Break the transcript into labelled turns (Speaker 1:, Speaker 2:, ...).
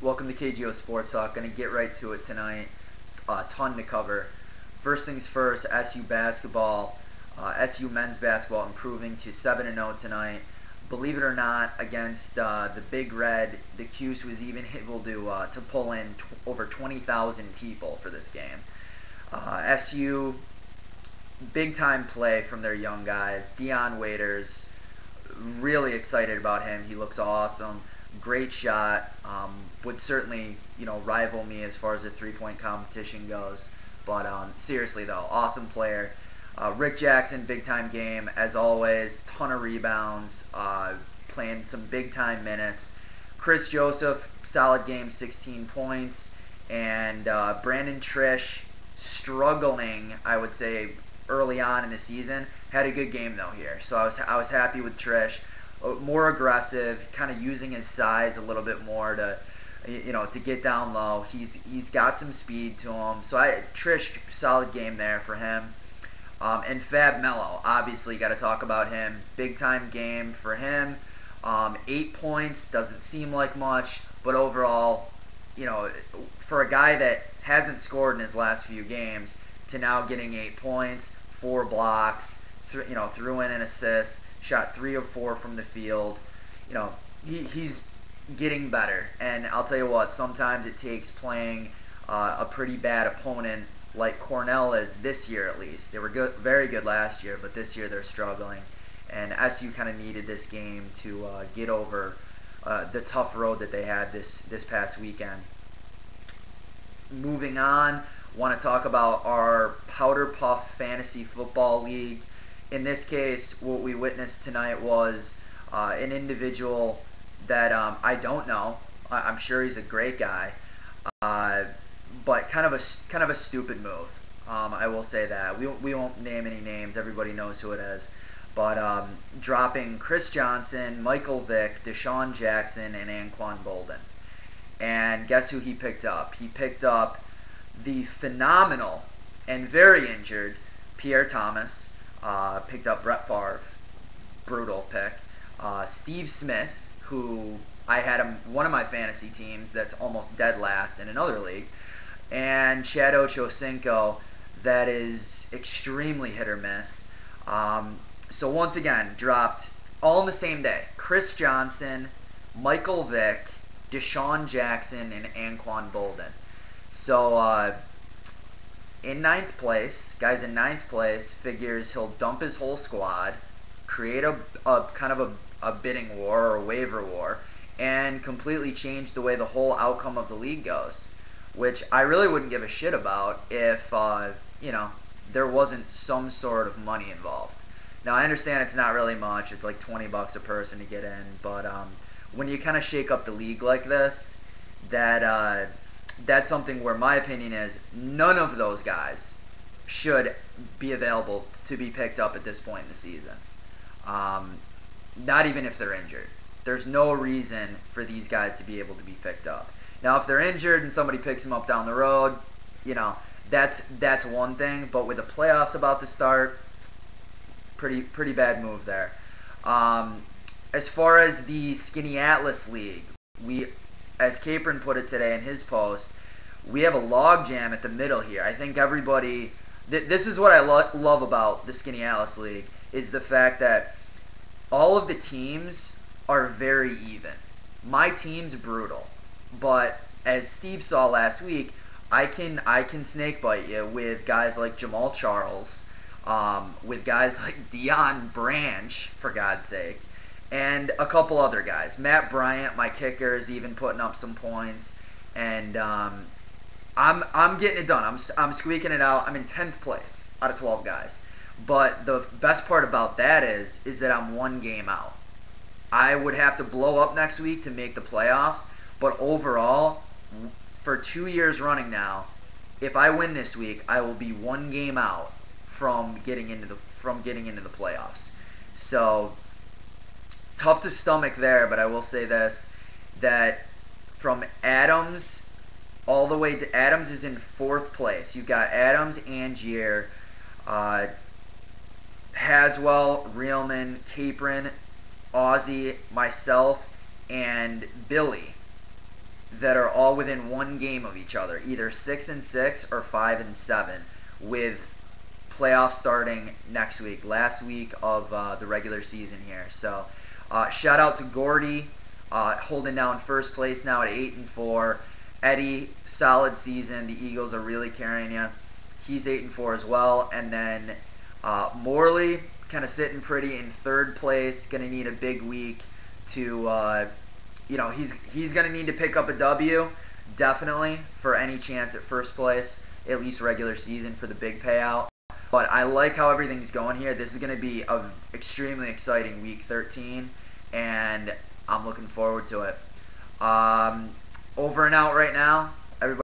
Speaker 1: Welcome to kgeosportstalk. Going to get right to it tonight. A ton to cover. First things first, SU basketball. SU men's basketball improving to 7-0 tonight. Believe it or not, against the Big Red, the Cuse was even able to pull in over 20,000 people for this game. SU, big time play from their young guys. Dion Waiters, really excited about him. He looks awesome. Great shot. Would certainly, rival me as far as the three-point competition goes. But seriously though, awesome player. Rick Jackson, big time game as always. Ton of rebounds. Playing some big time minutes. Chris Joseph, solid game, 16 points. And Brandon Trish, struggling, I would say, early on in the season, had a good game though here. So I was happy with Trish. More aggressive, kind of using his size a little bit more to get down low. He's got some speed to him. So Trish, solid game there for him. And Fab Melo, obviously got to talk about him. Big time game for him. 8 points, doesn't seem like much, but overall, for a guy that hasn't scored in his last few games, to now getting 8 points, 4 blocks, threw in an assist, shot 3 of 4 from the field. He's getting better. And I'll tell you what, sometimes it takes playing a pretty bad opponent like Cornell is this year at least. They were good, very good last year, but this year they're struggling. And SU kind of needed this game to get over the tough road that they had this past weekend. Moving on, want to talk about our Powder Puff Fantasy Football League. In this case, what we witnessed tonight was an individual that I don't know. I'm sure he's a great guy, but kind of a stupid move. I will say that. We won't name any names. Everybody knows who it is. But dropping Chris Johnson, Michael Vick, Deshaun Jackson, and Anquan Bolden. And guess who he picked up? He picked up the phenomenal and very injured Pierre Thomas. Picked up Brett Favre, brutal pick. Steve Smith, who I had him one of my fantasy teams that's almost dead last in another league, and Chad Ochocinco, that is extremely hit or miss. So once again, dropped all in the same day. Chris Johnson, Michael Vick, Deshaun Jackson, and Anquan Bolden. So in ninth place, guys in ninth place, figures he'll dump his whole squad, create a kind of a bidding war or a waiver war, and completely change the way the whole outcome of the league goes, which I really wouldn't give a shit about if there wasn't some sort of money involved. Now I understand it's not really much, it's like $20 a person to get in, but when you kind of shake up the league like this, that's something where my opinion is none of those guys should be available to be picked up at this point in the season. Not even if they're injured. There's no reason for these guys to be able to be picked up. Now, if they're injured and somebody picks them up down the road, that's one thing. But with the playoffs about to start, pretty bad move there. As far as the Skinny Atlas League, as Capron put it today in his post, we have a log jam at the middle here. I think everybody, this is what I love about the Skinny Atlas League, is the fact that all of the teams are very even. My team's brutal, but as Steve saw last week, I can snake bite you with guys like Jamal Charles, with guys like Dion Branch, for God's sake, and a couple other guys. Matt Bryant, my kicker, is even putting up some points, and I'm getting it done. I'm squeaking it out. I'm in 10th place out of 12 guys. But the best part about that is that I'm one game out. I would have to blow up next week to make the playoffs, but overall, for 2 years running now, if I win this week, I will be one game out from getting into the playoffs. So tough to stomach there, but I will say this, that from Adams all the way to Adams is in 4th place. You've got Adams, Angier, Haswell, Reelman, Capron, Ozzy, myself, and Billy. that are all within one game of each other, either 6-6 or 5-7, with playoffs starting next week, last week of the regular season here. So shout out to Gordy, holding down first place now at 8-4. Eddie, solid season. The Eagles are really carrying you. He's 8-4 as well. And then Morley, kind of sitting pretty in third place. Going to need a big week to, he's going to need to pick up a W, definitely, for any chance at first place, at least regular season, for the big payout. But I like how everything's going here. This is going to be an extremely exciting week 13, and I'm looking forward to it. Over and out right now.